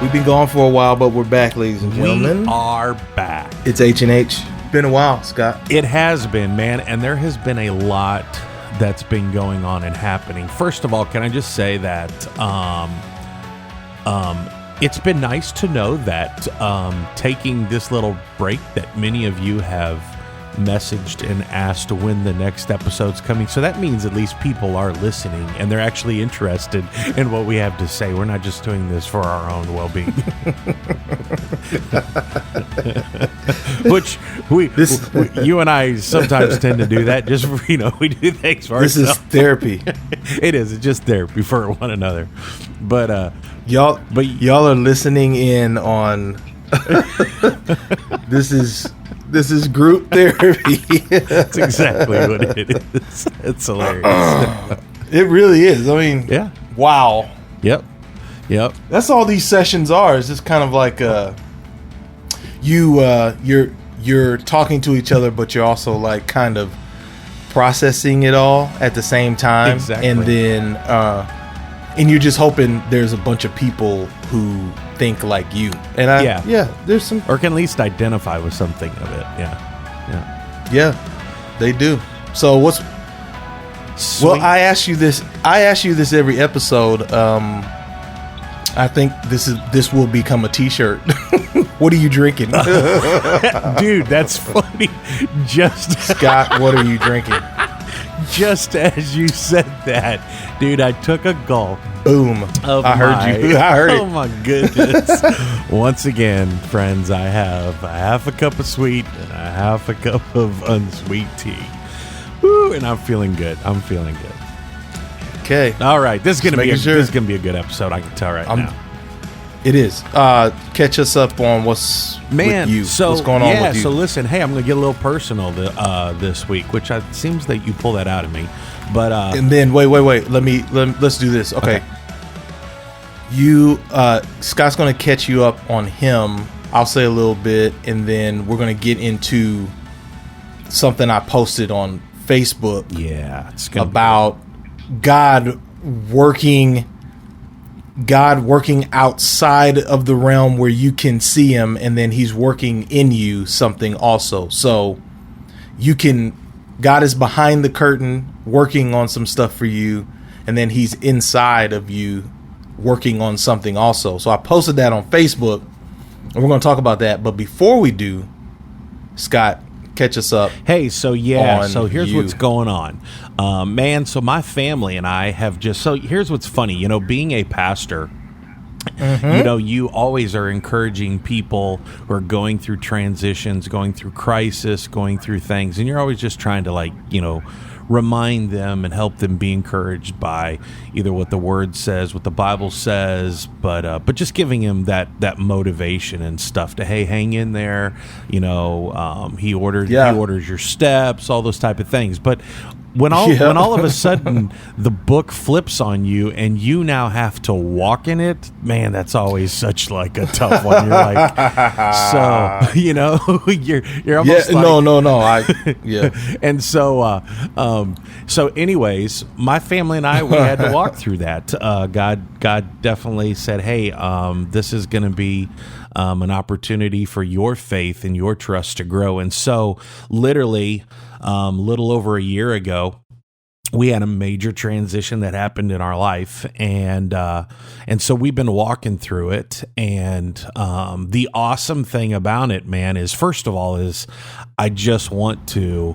We've been gone for a while, but we're back, ladies and gentlemen. We are back. It's H&H. Been a while, Scott. It has been, man, and there has been a lot that's been going on and happening. First of all, can I just say that it's been nice to know that taking this little break that many of you have messaged and asked when the next episode's coming. So that means at least people are listening and they're actually interested in what we have to say. We're not just doing this for our own well-being. Which you and I sometimes tend to do that. Just for, we do things for ourselves. This is therapy. It is. It's just therapy for one another. But y'all are listening in on this is group therapy. That's exactly what it is. It's hilarious. It really is. I mean, yeah. Wow. Yep. That's all these sessions are. It's just kind of like you're talking to each other, but you're also like kind of processing it all at the same time. Exactly. And then and you're just hoping there's a bunch of people who think like you. And there's some, or can at least identify with something of it. Yeah, they do. So well, I ask you this every episode. I think this will become a t-shirt. What are you drinking? Dude, that's funny. Scott, what are you drinking? Just as you said that, dude, I took a gulp. Boom. I heard you. I heard it. Oh my goodness. Once again, friends, I have a half a cup of sweet and a half a cup of unsweet tea. Woo, and I'm feeling good. Okay. All right. This is gonna be a good episode, I can tell now. It is. Catch us up on what's with you. What's going on with you. So listen, hey, I'm going to get a little personal this week, which seems that you pull that out of me. But and then wait. Let's do this. Okay. Scott's going to catch you up on him. I'll say a little bit, and then we're going to get into something I posted on Facebook. Yeah, it's about God working outside of the realm where you can see him, and then he's working in you something also. So God is behind the curtain working on some stuff for you, and then he's inside of you working on something also. So I posted that on Facebook, and we're going to talk about that. But before we do, Scott, catch us up. Hey, so here's what's going on. Man, so my family and I have here's what's funny, being a pastor, you always are encouraging people who are going through transitions, going through crisis, going through things, and you're always just trying to remind them and help them be encouraged by either what the Word says, what the Bible says, but just giving them that motivation and stuff to, hey, hang in there. He orders your steps, all those type of things. But when all of a sudden the book flips on you and you now have to walk in it, man, that's always such like a tough one. You're like, you're almost And so anyways, my family and I, we had to walk through that. God definitely said, hey, this is going to be an opportunity for your faith and your trust to grow. And so literally, little over a year ago, we had a major transition that happened in our life, and so we've been walking through it. And the awesome thing about it, man, is first of all, is I just want to,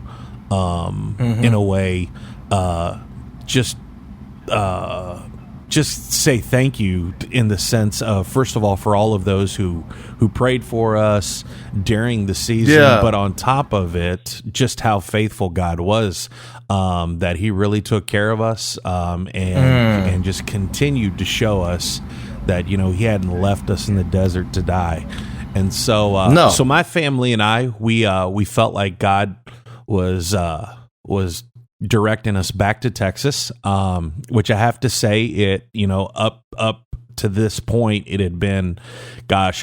in a way, just say thank you in the sense of, first of all, for all of those who prayed for us during the season, but on top of it, just how faithful God was, that he really took care of us, and just continued to show us that, he hadn't left us in the desert to die. And so, so my family and I, we felt like God was directing us back to Texas, which I have to say, it, up to this point, it had been,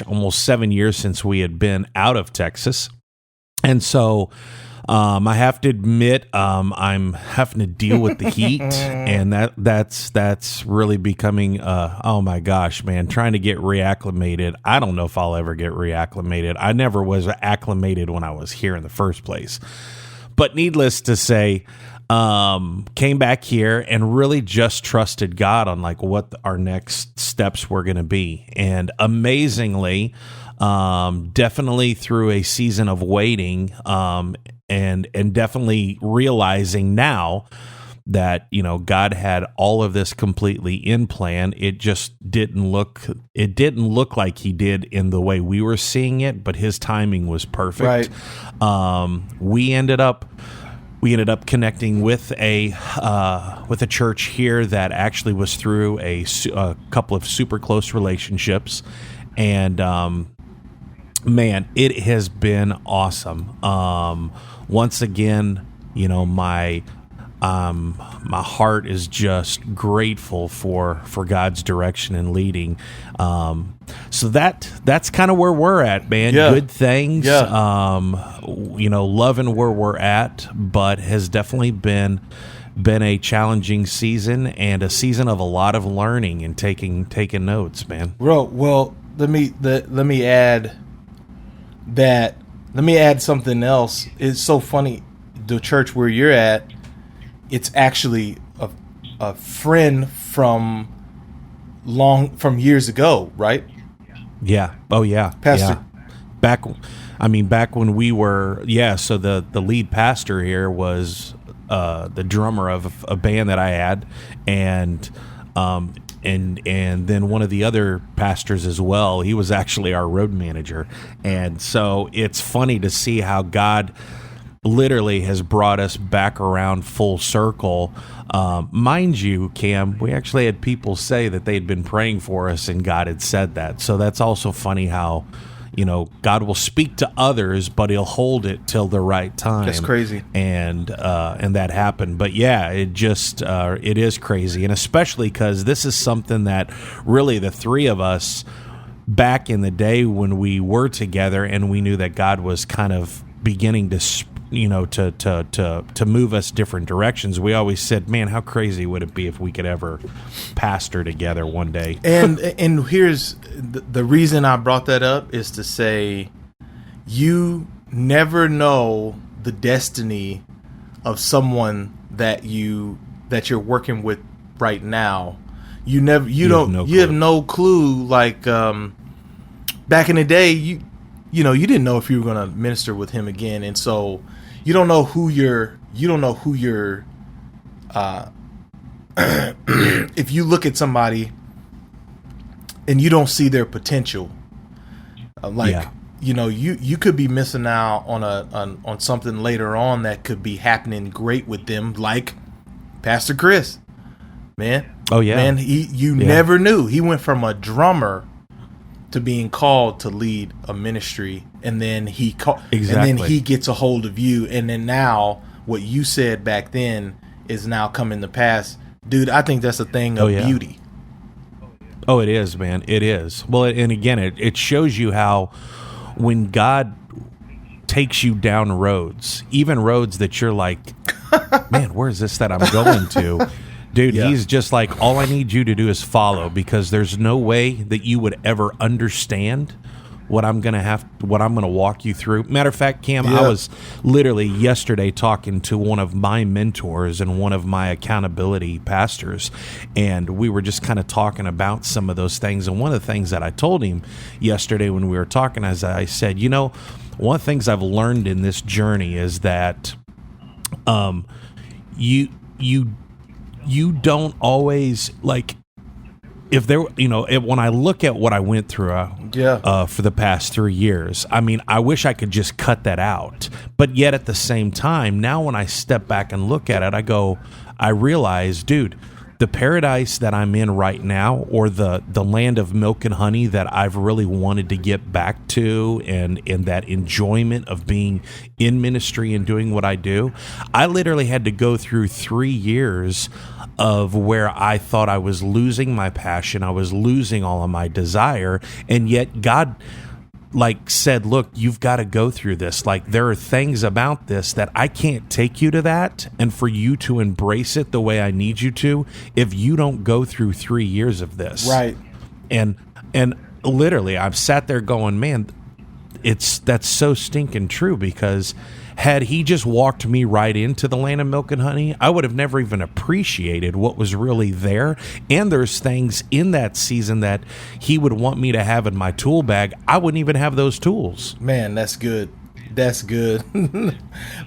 almost 7 years since we had been out of Texas. And so I have to admit, I'm having to deal with the heat, and that's really becoming. Oh my gosh, man! Trying to get reacclimated. I don't know if I'll ever get reacclimated. I never was acclimated when I was here in the first place. But needless to say, came back here and really just trusted God on like what our next steps were going to be, and amazingly. Definitely through a season of waiting, and definitely realizing now that, God had all of this completely in plan. It just didn't look like he did in the way we were seeing it, but his timing was perfect. Right. We ended up connecting with a church here that actually was through a couple of super close relationships, and man, it has been awesome. Once again, my heart is just grateful for God's direction and leading. So that's kind of where we're at, man. Yeah. Good things. Yeah. Loving where we're at, but has definitely been a challenging season and a season of a lot of learning and taking notes, man. Well, let me add that. Let me add something else. It's so funny. The church where you're at, it's actually a friend from years ago, right? Yeah. Oh yeah. Pastor. Yeah. Back when we were, so the lead pastor here was the drummer of a band that I had, and then one of the other pastors as well. He was actually our road manager. And so it's funny to see how God literally has brought us back around full circle. Mind you, Cam, we actually had people say that they'd been praying for us and God had said that. So that's also funny how, God will speak to others, but he'll hold it till the right time. That's crazy. And that happened. But yeah, it is crazy. And especially because this is something that really the three of us back in the day when we were together and we knew that God was kind of beginning to to move us different directions, we always said, man, how crazy would it be if we could ever pastor together one day? And here's the reason I brought that up is to say, you never know the destiny of someone that you're working with right now. You have no clue. Like back in the day, you didn't know if you were going to minister with him again, and so you don't know who you're if you look at somebody and you don't see their potential, you could be missing out on something later on that could be happening great with them, like Pastor Chris, man. Oh yeah, man. You never knew. He went from a drummer to being called to lead a ministry, and then he gets a hold of you, and then now what you said back then is now coming to pass, dude. I think that's a thing of beauty. Oh, it is, man. It is. Well, and again, it shows you how when God takes you down roads, even roads that you're like, man, where is this that I'm going to? Dude, he's just like, all I need you to do is follow, because there's no way that you would ever understand what I'm going to walk you through. Matter of fact, Cam, I was literally yesterday talking to one of my mentors and one of my accountability pastors, and we were just kind of talking about some of those things. And one of the things that I told him yesterday when we were talking, as I said, one of the things I've learned in this journey is that you don't always, like, if there, when I look at what I went through for the past 3 years, I wish I could just cut that out. But yet at the same time, now when I step back and look at it, I realize, dude, the paradise that I'm in right now, or the land of milk and honey that I've really wanted to get back to, and that enjoyment of being in ministry and doing what I do, I literally had to go through 3 years of where I thought I was losing my passion, I was losing all of my desire, and yet God like said, look, you've got to go through this. Like, there are things about this that I can't take you to that, and for you to embrace it the way I need you to, if you don't go through 3 years of this. Right. And literally, I've sat there going, man, that's so stinking true, because had he just walked me right into the land of milk and honey, I would have never even appreciated what was really there. And there's things in that season that he would want me to have in my tool bag. I wouldn't even have those tools. Man, that's good. That's good.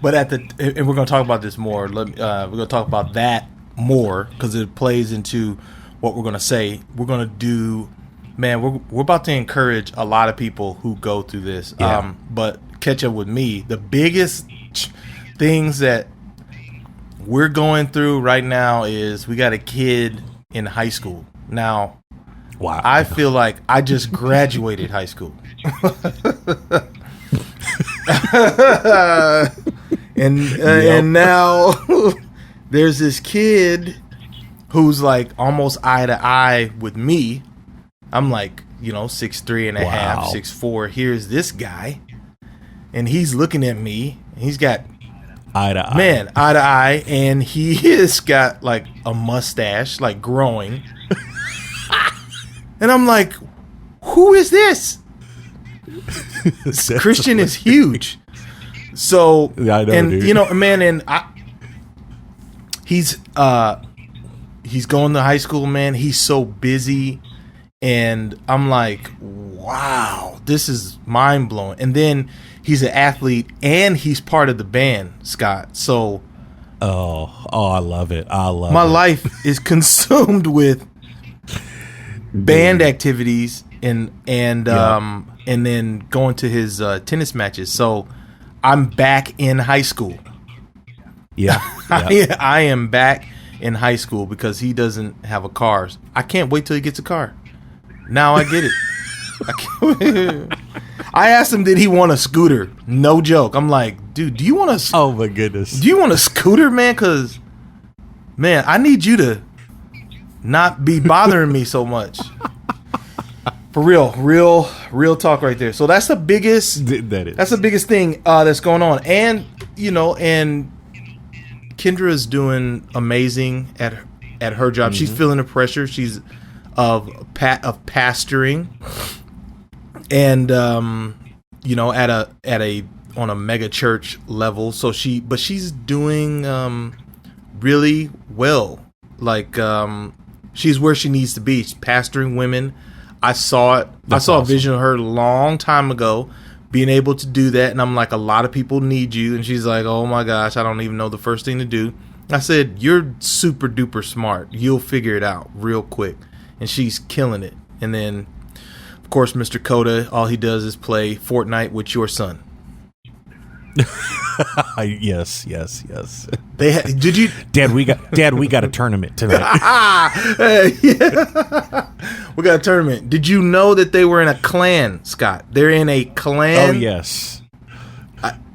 But and we're going to talk about this more. We're going to talk about that more because it plays into what we're going to say. We're going to do, man, we're about to encourage a lot of people who go through this. Yeah. But catch up with me. The biggest things that we're going through right now is we got a kid in high school. Now, wow. I feel like I just graduated high school. And now there's this kid who's like almost eye to eye with me. I'm like, 6'3" and a half, 6'4". Here's this guy, and he's looking at me. He's got eye to eye. Man, eye to eye, and he has got like a mustache, like growing. And I'm like, who is this? Christian is huge. So, yeah, I know, and dude. Man, and he's going to high school, man. He's so busy, and I'm like, wow, this is mind blowing. And then he's an athlete, and he's part of the band, Scott. So, I love it. I love my it. life is consumed with band activities and then going to his tennis matches. So I'm back in high school. Yeah. I am back in high school because he doesn't have a car. I can't wait till he gets a car. Now I get it. I asked him, did he want a scooter? No joke. I'm like, dude, do you want a oh my goodness. Do you want a scooter, man? Because, man, I need you to not be bothering me so much. For real talk right there. So that's the biggest. That's the biggest thing that's going on, and and Kendra is doing amazing at her job. Mm-hmm. She's feeling the pressure. She's of pastoring, and at a on a mega church level. So she's doing really well. Like she's where she needs to be. She's pastoring women. I saw it. I saw a vision of her a long time ago being able to do that. And I'm like, a lot of people need you. And she's like, oh my gosh, I don't even know the first thing to do. I said, you're super duper smart. You'll figure it out real quick. And she's killing it. And then, of course, Mr. Coda, all he does is play Fortnite with your son. Yes. Did you, Dad? We got a tournament tonight. Yeah. We got a tournament. Did you know that they were in a clan, Scott? They're in a clan. Oh yes.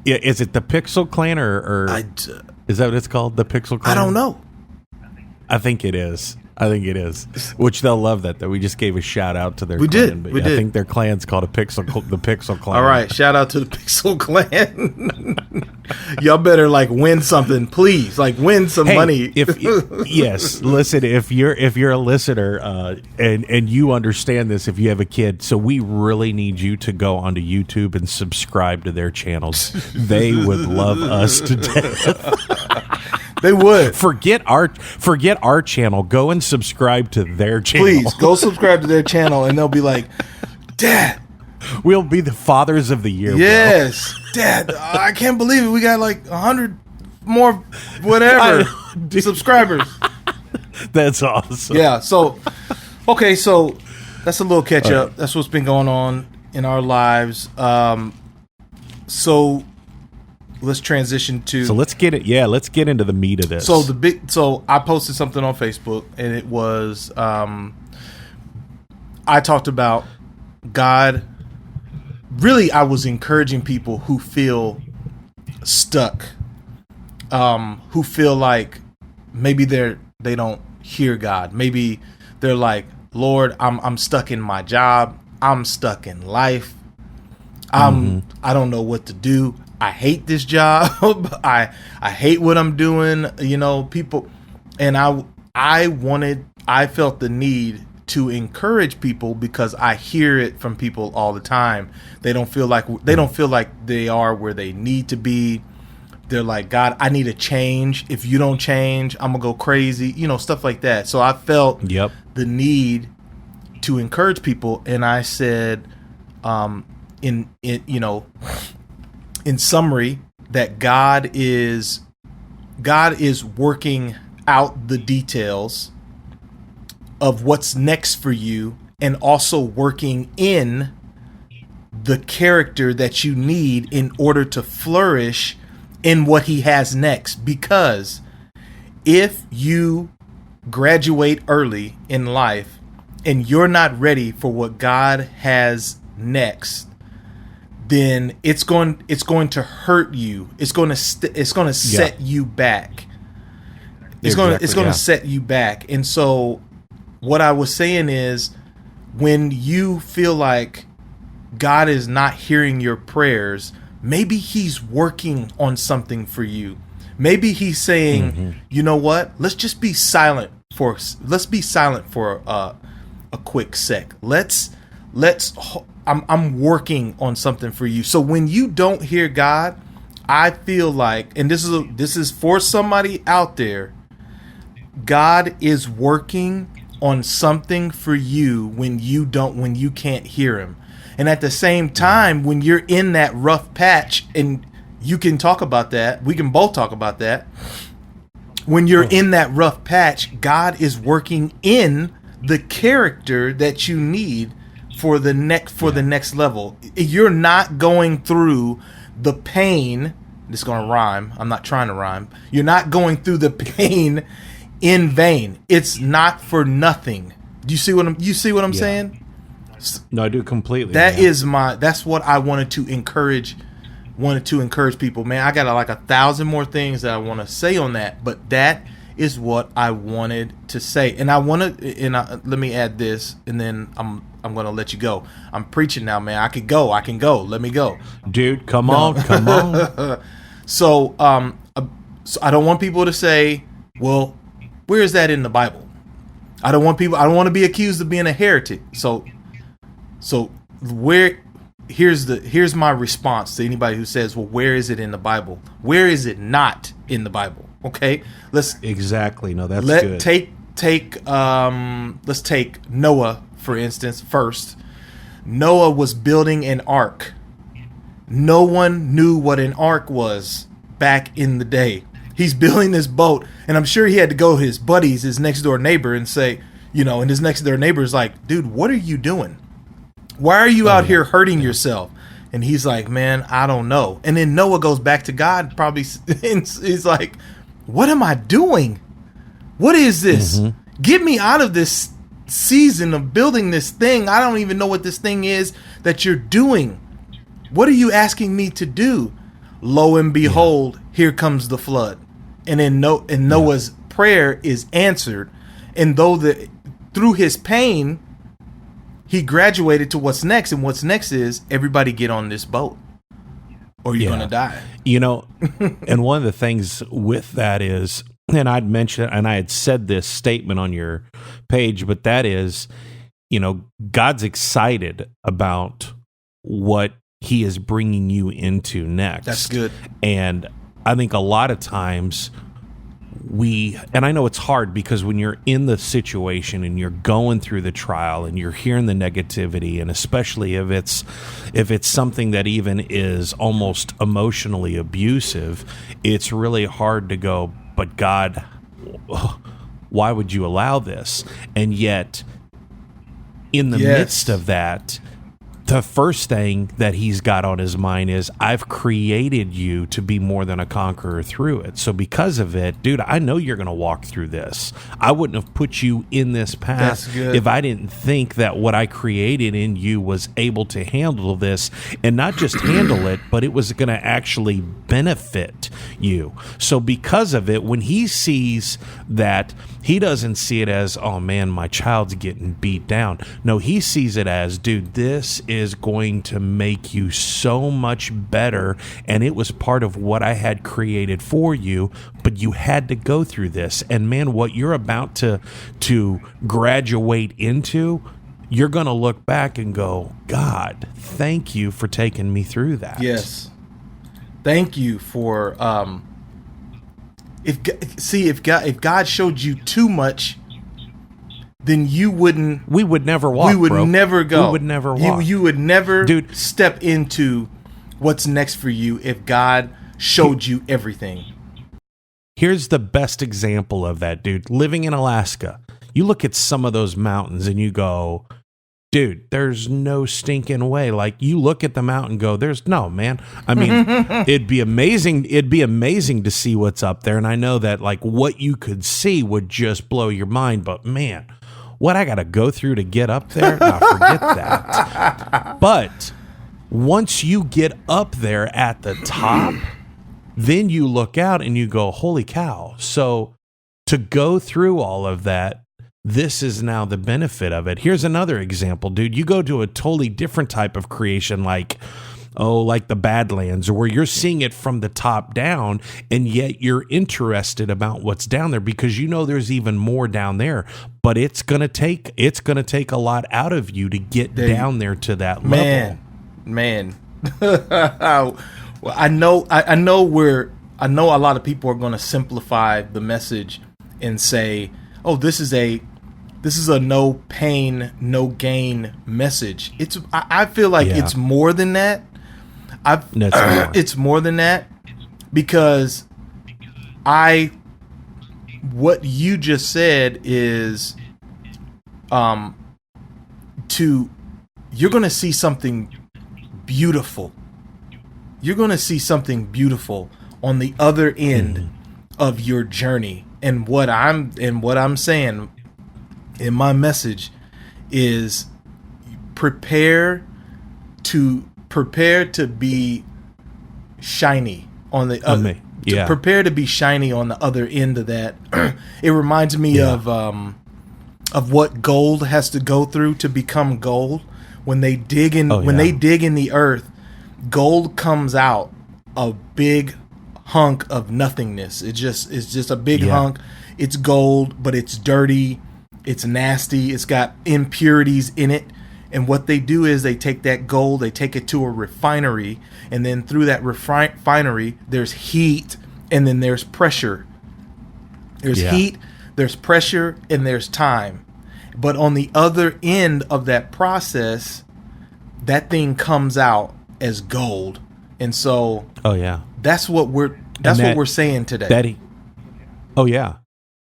Yeah, is it the Pixel Clan or is that what it's called? The Pixel Clan? I don't know. I think it is. Which they'll love that we just gave a shout out to their we clan. Did. I think their clan's called the Pixel Clan. All right, shout out to the Pixel Clan. Y'all better win something, please. Win some money. Yes, listen, if you're a listener and you understand this, if you have a kid, so we really need you to go onto YouTube and subscribe to their channels. They would love us to death. They would. Forget our channel. Go and subscribe to their channel. Please, go subscribe to their channel, and they'll be like, Dad. We'll be the fathers of the year. Yes. Bro. Dad, I can't believe it. We got 100 more whatever subscribers. That's awesome. Yeah, so, okay, so that's a little catch up. Right. That's what's been going on in our lives. So let's transition to. So let's get it. Yeah, let's get into the meat of this. So I posted something on Facebook, and it was I talked about God. Really, I was encouraging people who feel stuck, who feel like maybe they don't hear God. Maybe they're like, Lord, I'm stuck in my job. I'm stuck in life. I don't know what to do. I hate this job. I hate what I'm doing. People, and I felt the need to encourage people because I hear it from people all the time. They don't feel like they are where they need to be. They're like, God, I need a change. If you don't change, I'm gonna go crazy. Stuff like that. So I felt the need to encourage people, and I said, in summary, that God is working out the details of what's next for you, and also working in the character that you need in order to flourish in what he has next. Because if you graduate early in life and you're not ready for what God has next, then it's going to hurt you. It's going to set you back. It's going to set you back. And so what I was saying is, when you feel like God is not hearing your prayers, maybe he's working on something for you. Maybe he's saying, you know what? Let's just be silent for a quick sec. I'm working on something for you. So when you don't hear God, I feel like, and this is for somebody out there, God is working on something for you when you can't hear him. And at the same time, when you're in that rough patch, and you can talk about that, we can both talk about that. When you're in that rough patch, God is working in the character that you need for the next level. You're not going through the pain. This is going to rhyme. I'm not trying to rhyme. You're not going through the pain in vain. It's not for nothing. Do you see what I'm saying? No, I do completely. That's what I wanted to encourage people. Man, I got like 1,000 more things that I want to say on that, but that is what I wanted to say. And let me add this, and then I'm going to let you go. I'm preaching now, man. I can go. Let me go. Dude, come on. So I don't want people to say, well, where is that in the Bible? I don't want to be accused of being a heretic. So here's my response to anybody who says, well, where is it in the Bible? Where is it not in the Bible? Okay, let's exactly. No, that's good. Let's take Noah, for instance, first. Noah was building an ark. No one knew what an ark was back in the day. He's building this boat, and I'm sure he had to go to his buddies, his next door neighbor, and say, and his next door neighbor is like, dude, what are you doing? Why are you out here hurting yourself? And he's like, man, I don't know. And then Noah goes back to God, probably, and he's like, what am I doing? What is this? Get me out of this season of building this thing. I don't even know what this thing is that you're doing. What are you asking me to do? Lo and behold, here comes the flood. And then Noah's prayer is answered. And through his pain, he graduated to what's next. And what's next is everybody get on this boat, or you're going to die. And one of the things with that is, and I'd mentioned, and I had said this statement on your page, but that is, God's excited about what he is bringing you into next. That's good. And I think a lot of times and I know it's hard because when you're in the situation and you're going through the trial and you're hearing the negativity, and especially if it's something that even is almost emotionally abusive, it's really hard to go, but God, why would you allow this? And yet, in the midst of that, the first thing that he's got on his mind is, I've created you to be more than a conqueror through it. So because of it, dude, I know you're going to walk through this. I wouldn't have put you in this path if I didn't think that what I created in you was able to handle this, and not just handle it, but it was going to actually benefit you. So because of it, when he sees that, he doesn't see it as, oh man, my child's getting beat down. No, he sees it as, dude, this is is going to make you so much better, and it was part of what I had created for you, but you had to go through this. And man, what you're about to graduate into, you're going to look back and go, God, thank you for taking me through that. Yes. Thank you for if God showed you too much, then we would never walk. We would never go. We would never walk. You would never step into what's next for you if God showed you everything. Here's the best example of that, dude. Living in Alaska, you look at some of those mountains and you go, dude, there's no stinking way. Like, you look at the mountain and go, there's no, man. I mean, it'd be amazing. It'd be amazing to see what's up there. And I know that, like, what you could see would just blow your mind. But man, what I got to go through to get up there, no, forget that. But once you get up there at the top, then you look out and you go, holy cow. So to go through all of that, this is now the benefit of it. Here's another example, dude. You go to a totally different type of creation, like the Badlands, where you're seeing it from the top down, and yet you're interested about what's down there because you know there's even more down there. But it's gonna take a lot out of you to get down there to that level. Man. Well, I know a lot of people are going to simplify the message and say, "Oh, this is a no pain, no gain message." I feel like it's more than that. It's more than that, because what you just said is you're going to see something beautiful. You're going to see something beautiful on the other end of your journey. And what I'm saying in my message is prepare to be shiny on the other. Prepare to be shiny on the other end of that. It reminds me of what gold has to go through to become gold. When they dig in they dig in the earth, gold comes out a big hunk of nothingness. It's just a big hunk. It's gold, but it's dirty. It's nasty. It's got impurities in it. And what they do is they take that gold, they take it to a refinery, and then through that refinery, there's heat, and then there's pressure. There's heat, there's pressure, and there's time. But on the other end of that process, that thing comes out as gold. And so that's what we're saying today.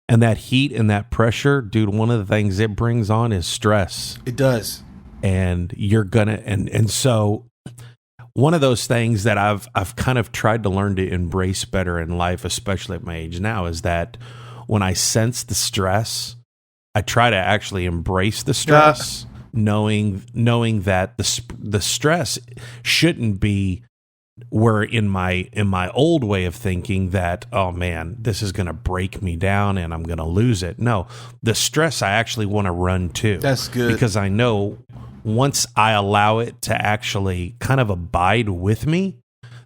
And that heat and that pressure, dude, one of the things it brings on is stress. It does. And you're gonna and so one of those things that I've kind of tried to learn to embrace better in life, especially at my age now, is that when I sense the stress, I try to actually embrace the stress, knowing that the stress shouldn't be where in my old way of thinking that, oh man, this is going to break me down and I'm going to lose it. No, the stress I actually want to run to. That's good. Because I know once I allow it to actually kind of abide with me,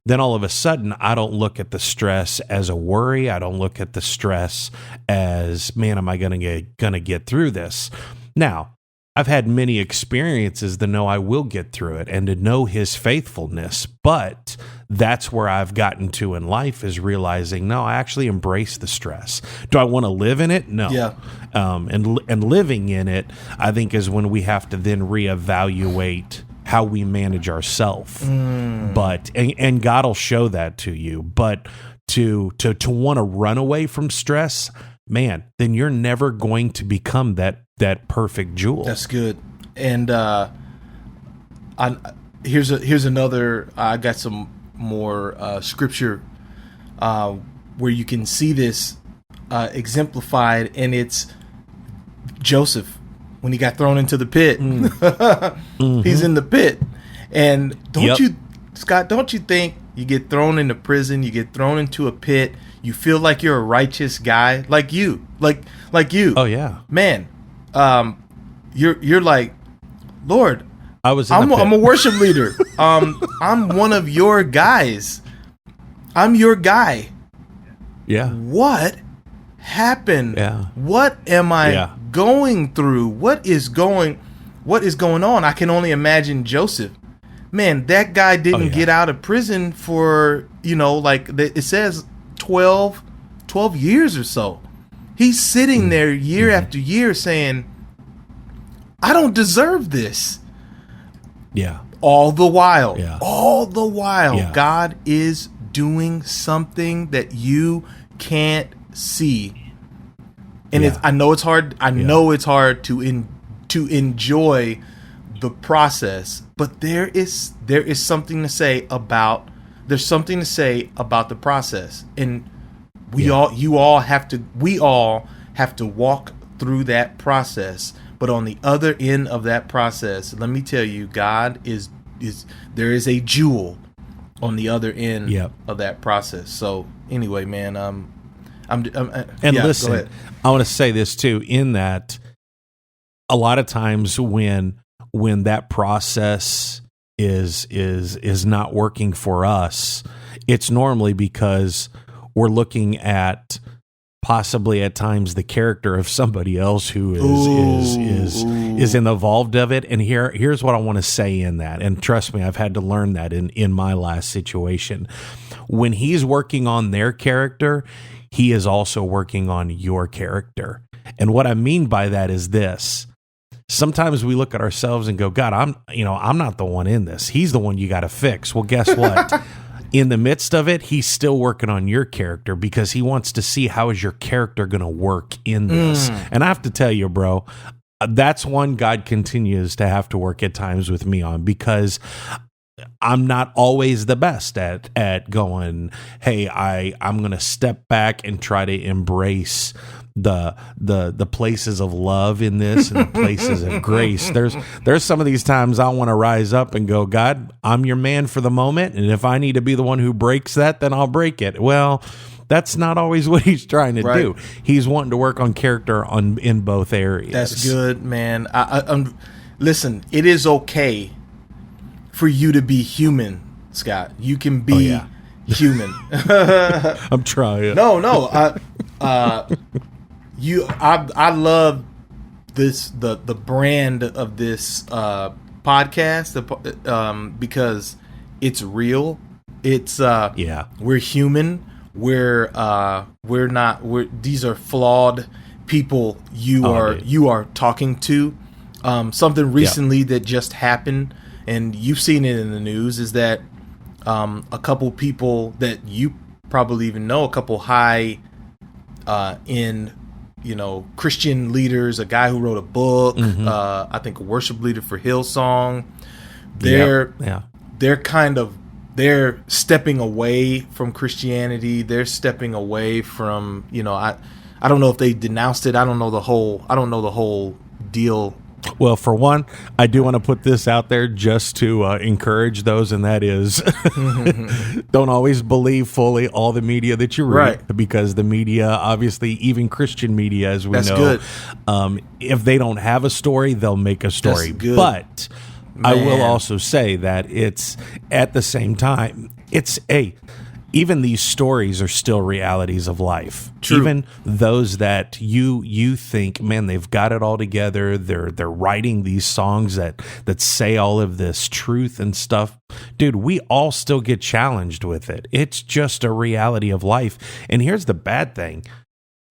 then all of a sudden I don't look at the stress as a worry. I don't look at the stress as, man, am I going to get through this? Now, I've had many experiences to know I will get through it and to know his faithfulness, but that's where I've gotten to in life, is realizing, no, I actually embrace the stress. Do I want to live in it? No. Yeah. And living in it, I think, is when we have to then reevaluate how we manage ourselves. But and God will show that to you. But to want to run away from stress, man, then you're never going to become that perfect jewel. That's good. And here's another. I got some more scripture where you can see this exemplified, and it's Joseph when he got thrown into the pit. He's in the pit, and don't you think you get thrown into prison, you get thrown into a pit, you feel like you're a righteous guy, like you. Oh yeah, man. You're like, Lord, I was in the pit. I'm a worship leader. I'm one of your guys. I'm your guy. Yeah. What happened? Yeah. What am I going through? What is going on? I can only imagine Joseph. Man, that guy didn't get out of prison for, it says 12 years or so. He's sitting there year after year saying, I don't deserve this. Yeah. All the while, Yeah. God is doing something that you can't see. And I know it's hard. I know it's hard to enjoy the process, but there is something to say about the process, and we all have to walk through that process. But on the other end of that process, let me tell you, God is there is a jewel on the other end of that process. So anyway, man, listen, I want to say this too, in that a lot of times when that process is not working for us, it's normally because we're looking at possibly at times the character of somebody else who is involved of it. And here's what I want to say in that. And trust me, I've had to learn that in my last situation. When he's working on their character, he is also working on your character. And what I mean by that is this. Sometimes we look at ourselves and go, God, I'm not the one in this. He's the one you got to fix. Well, guess what? In the midst of it, he's still working on your character because he wants to see how is your character going to work in this. And I have to tell you, bro, that's one God continues to have to work at times with me on, because I'm not always the best at going, hey, I'm going to step back and try to embrace the places of love in this and the places of grace. There's some of these times I want to rise up and go, God, I'm your man for the moment, and if I need to be the one who breaks that, then I'll break it. Well, that's not always what he's trying to do. He's wanting to work on character in both areas. That's good, man. Listen, it is okay for you to be human, Scott. You can be human. I'm trying. No. I love this the brand of this podcast because it's real. It's we're human. These are flawed people you are talking to. Something recently that just happened, and you've seen it in the news, is that a couple people that you probably even know, a couple high in Christian leaders, a guy who wrote a book, I think a worship leader for Hillsong. They're stepping away from Christianity. They're stepping away from, I don't know if they denounced it. I don't know the whole deal. Well, for one, I do want to put this out there just to encourage those, and that is don't always believe fully all the media that you read, because the media, obviously, even Christian media, as we know, if they don't have a story, they'll make a story. But I will also say that it's at the same time, even these stories are still realities of life. True. Even those that you think, man, they've got it all together. They're writing these songs that say all of this truth and stuff. Dude, we all still get challenged with it. It's just a reality of life. And here's the bad thing.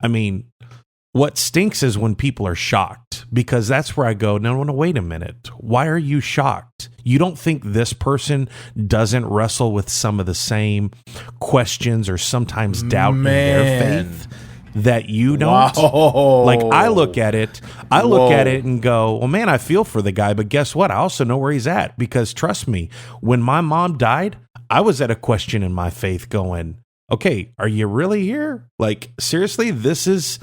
I mean, what stinks is when people are shocked, because that's where I go, no, wait a minute. Why are you shocked? You don't think this person doesn't wrestle with some of the same questions or sometimes doubt in their faith that you don't? Wow. Like, I look at it and go, well, man, I feel for the guy, but guess what? I also know where he's at, because trust me, when my mom died, I was at a question in my faith going, okay, are you really here? Like, seriously, this is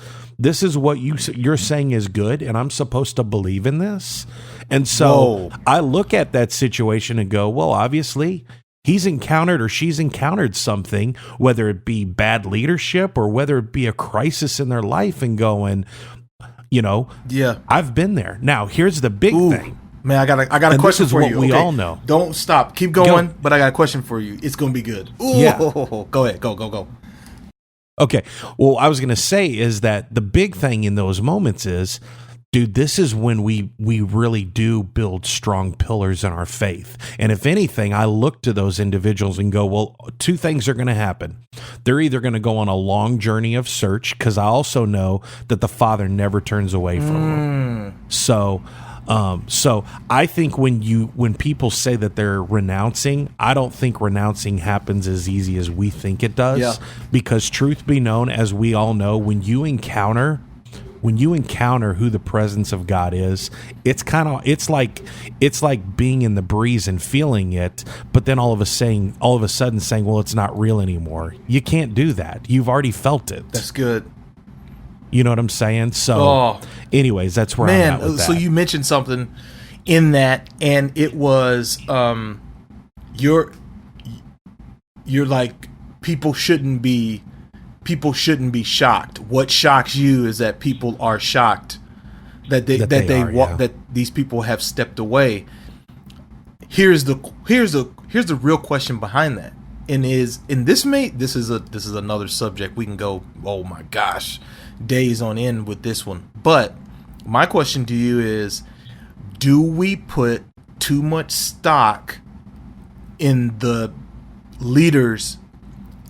what you're saying is good, and I'm supposed to believe in this? And so I look at that situation and go, well, obviously he's encountered or she's encountered something, whether it be bad leadership or whether it be a crisis in their life, and going, I've been there. Now, here's the big thing. Man, I got a question for you. We all know. Don't stop. Keep going. But I got a question for you. It's gonna be good. Ooh, yeah. Go ahead. Go. Okay. Well, I was gonna say is that the big thing in those moments is, dude, this is when we really do build strong pillars in our faith. And if anything, I look to those individuals and go, well, two things are going to happen. They're either going to go on a long journey of search, because I also know that the Father never turns away from them. So I think when people say that they're renouncing, I don't think renouncing happens as easy as we think it does. Yeah. Because truth be known, as we all know, when you encounter who the presence of God is, it's like being in the breeze and feeling it, but then all of a sudden saying, well, it's not real anymore. You can't do that. You've already felt it. That's good. You know what I'm saying? So anyways, that's where I'm at with that. So you mentioned something in that, and it was you're like, people shouldn't be shocked. What shocks you is that people are shocked that these people have stepped away. Here's the real question behind that, and this is another subject we can go, oh my gosh, days on end with this one. But my question to you is, do we put too much stock in the leaders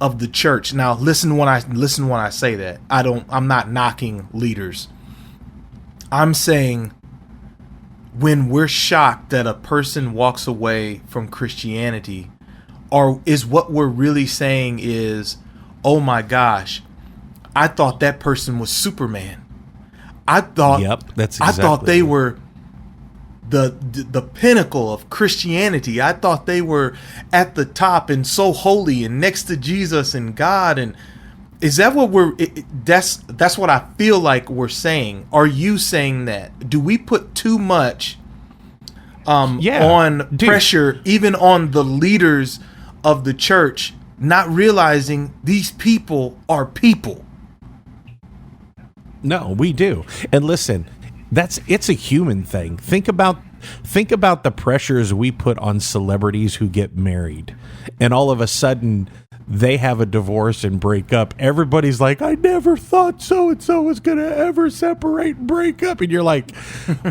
of the church? Now, listen when I say that. I'm not knocking leaders. I'm saying when we're shocked that a person walks away from Christianity, is what we're really saying is, oh my gosh, I thought that person was Superman. I thought they were the pinnacle of Christianity. I thought they were at the top and so holy and next to Jesus and God. And is that what that's what I feel like we're saying? Are you saying that? Do we put too much on pressure, even on the leaders of the church, not realizing these people are people? No, we do. And listen, it's a human thing. Think about the pressures we put on celebrities who get married, and all of a sudden they have a divorce and break up. Everybody's like, I never thought so and so was gonna ever separate and break up, and you're like,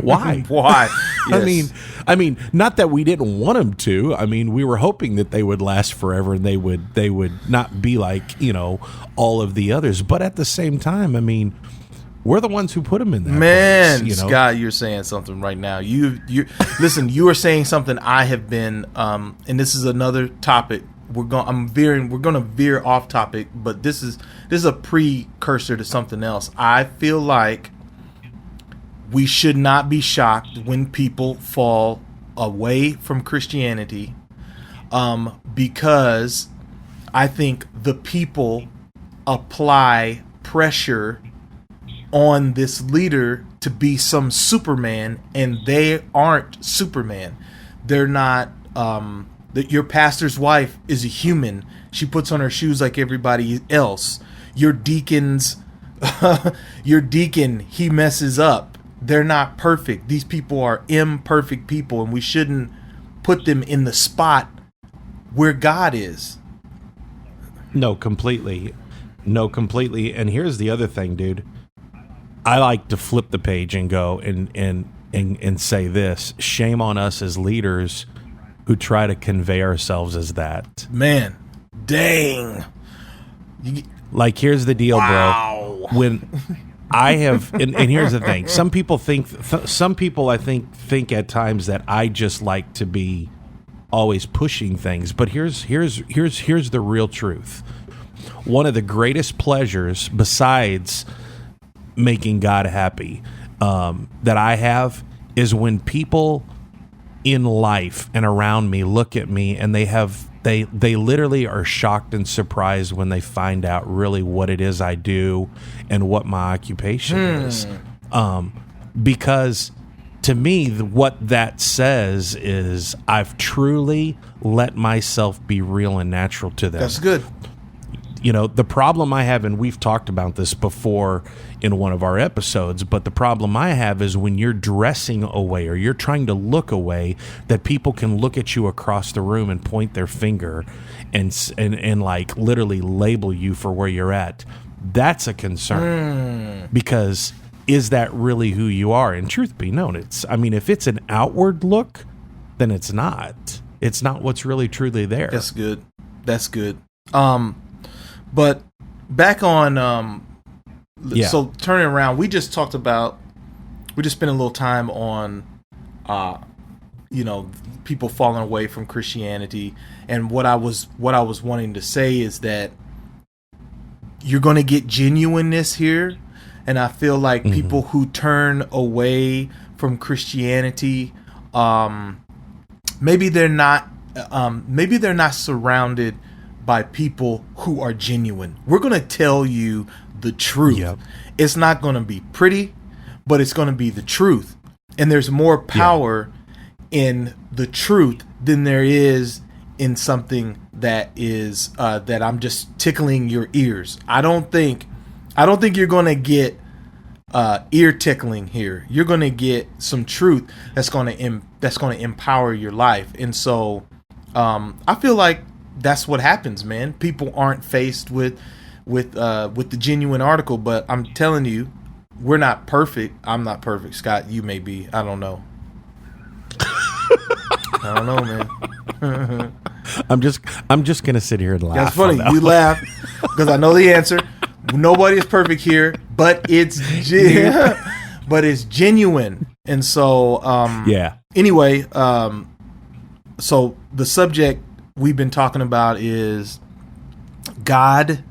why? Why? Yes. I mean, not that we didn't want them to. I mean, we were hoping that they would last forever and they would not be like, all of the others. But at the same time, I mean, we're the ones who put them in that place, Scott, you're saying something right now. You listen. You are saying something I have been, and this is another topic. We're going to veer off topic, but this is a precursor to something else. I feel like we should not be shocked when people fall away from Christianity, because I think the people apply pressure on this leader to be some Superman, and they aren't Superman. They're not. Your pastor's wife is a human. She puts on her shoes like everybody else. Your deacon, he messes up. They're not perfect. These people are imperfect people, and we shouldn't put them in the spot where God is. No, completely. And here's the other thing, dude. I like to flip the page and go and say this: shame on us as leaders who try to convey ourselves as that. Man, dang. Like, here's the deal, bro. When I have, and here's the thing: some people I think at times that I just like to be always pushing things. But here's the real truth. One of the greatest pleasures, besides making God happy, that I have, is when people in life and around me look at me and they literally are shocked and surprised when they find out really what it is I do and what my occupation is. Because to me, what that says is I've truly let myself be real and natural to them. That's good. the problem I have, and we've talked about this before in one of our episodes, but the problem I have is when you're dressing away or you're trying to look away, that people can look at you across the room and point their finger and like literally label you for where you're at. That's a concern because is that really who you are? And truth be known, if it's an outward look, then it's not. It's not what's really truly there. That's good. But back on, so turning around, we just spent a little time on, people falling away from Christianity. And what I was wanting to say is that you're going to get genuineness here. And I feel like people who turn away from Christianity, maybe they're not surrounded by people who are genuine. We're going to tell you the truth. Yep. It's not going to be pretty, but it's going to be the truth. And there's more power in the truth than there is in something that is that I'm just tickling your ears. I don't think you're going to get ear tickling here. You're going to get some truth that's going to empower your life. And so I feel like that's what happens, man. People aren't faced with the genuine article, but I'm telling you, we're not perfect. I'm not perfect, Scott. You may be. I don't know. I don't know, man. I'm just gonna sit here and laugh. That's funny. You laugh because I know the answer. Nobody is perfect here, but it's genuine. And so Anyway, so the subject we've been talking about is God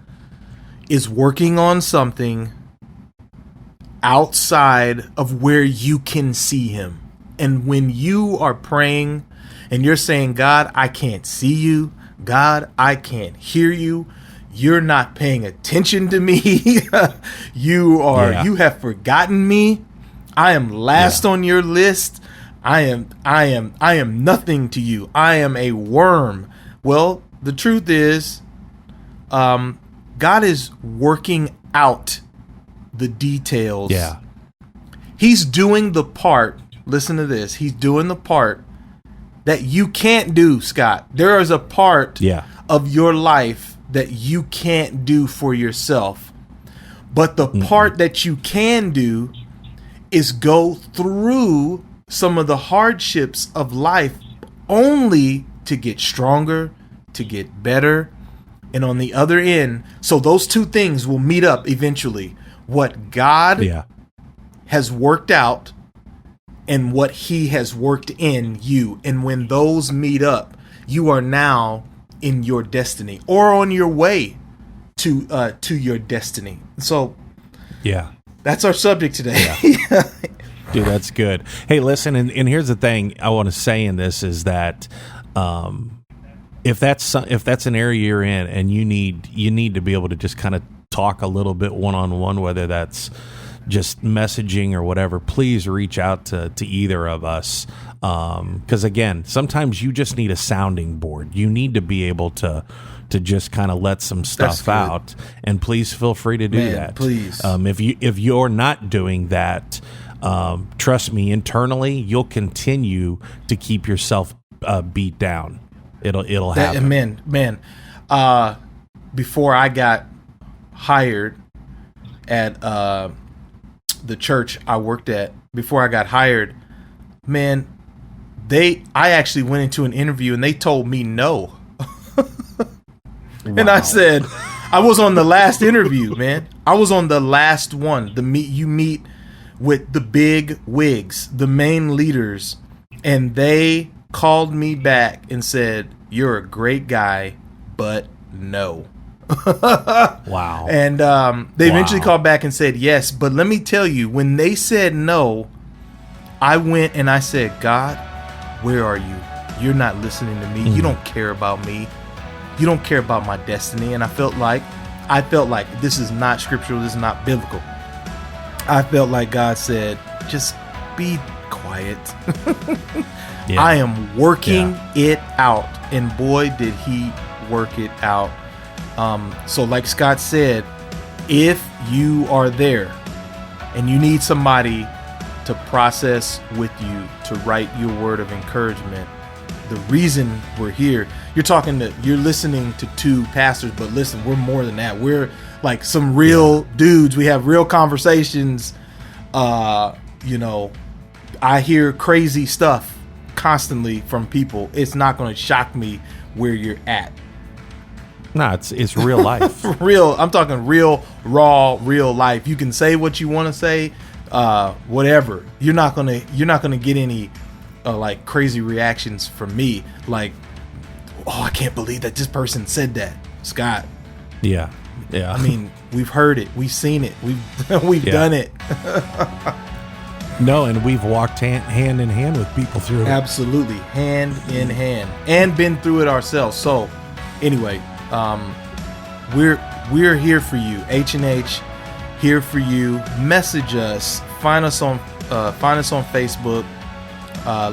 is working on something outside of where you can see him. And when you are praying and you're saying, God, I can't see you. God, I can't hear you. You're not paying attention to me. You have forgotten me. I am last on your list. I am nothing to you. I am a worm. Well, the truth is, God is working out the details. Yeah. He's doing the part. Listen to this. He's doing the part that you can't do, Scott. There is a part of your life that you can't do for yourself. But the part that you can do is go through some of the hardships of life only to get stronger, to get better. And on the other end, so those two things will meet up eventually. What God has worked out and what he has worked in you. And when those meet up, you are now in your destiny or on your way to your destiny. So that's our subject today. Dude, that's good. Hey, listen, and here's the thing I want to say in this is that if that's an area you're in and you need to be able to just kind of talk a little bit one-on-one, whether that's just messaging or whatever, please reach out to either of us. Because again, sometimes you just need a sounding board. You need to be able to just kind of let some stuff out, and please feel free to do that. Please, if you're not doing that, trust me, internally you'll continue to keep yourself beat down. It'll happen. Man. Before I got hired at the church I worked at, before I got hired, man, I actually went into an interview and they told me no. And I said, I was on the last interview, man. I was on the last one. You meet with the big wigs, the main leaders, and they called me back and said, "You're a great guy, but no." Wow. And they eventually called back and said yes. But let me tell you, when they said no, I went and I said, God, where are you? You're not listening to me. You don't care about me. You don't care about my destiny. And I felt like this is not scriptural. This is not biblical. I felt like God said, just be quiet. I am working it out. And boy, did he work it out. So like Scott said, if you are there and you need somebody to process with you, to write your word of encouragement, the reason we're here, you're listening to two pastors, but listen, we're more than that. We're like some real dudes. We have real conversations. I hear crazy stuff constantly from people. It's not going to shock me where you're at. No, it's real life. I'm talking real, raw, real life. You can say what you want to say, whatever. You're not gonna get any like crazy reactions from me. Like, oh, I can't believe that this person said that, Scott. Yeah. I mean, we've heard it, we've seen it, we've done it. No, and we've walked hand in hand with people through it. Absolutely, hand in hand, and been through it ourselves. So, anyway, we're here for you. H&H here for you. Message us. Find us on Facebook.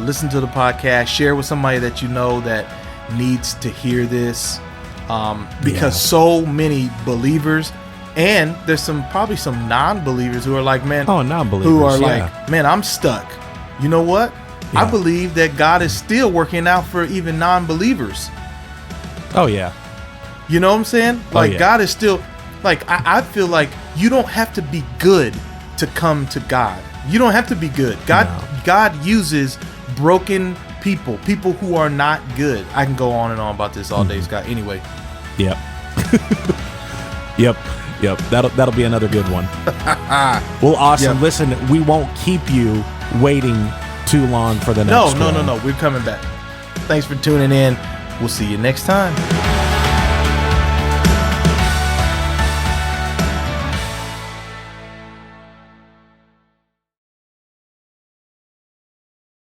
Listen to the podcast. Share with somebody that you know that needs to hear this. Because so many believers, and there's probably some non-believers who are like, man, non-believers who are like, man, I'm stuck. You know what? Yeah. I believe that God is still working out for even non-believers. Oh yeah. You know what I'm saying? Like, God is still, like, I feel like you don't have to be good to come to God. You don't have to be good. God uses broken people who are not good. I can go on and on about this all day, Scott. Anyway. Yep. Yep. That'll be another good one. Well, awesome. Yep. Listen, we won't keep you waiting too long for the next one. No. We're coming back. Thanks for tuning in. We'll see you next time.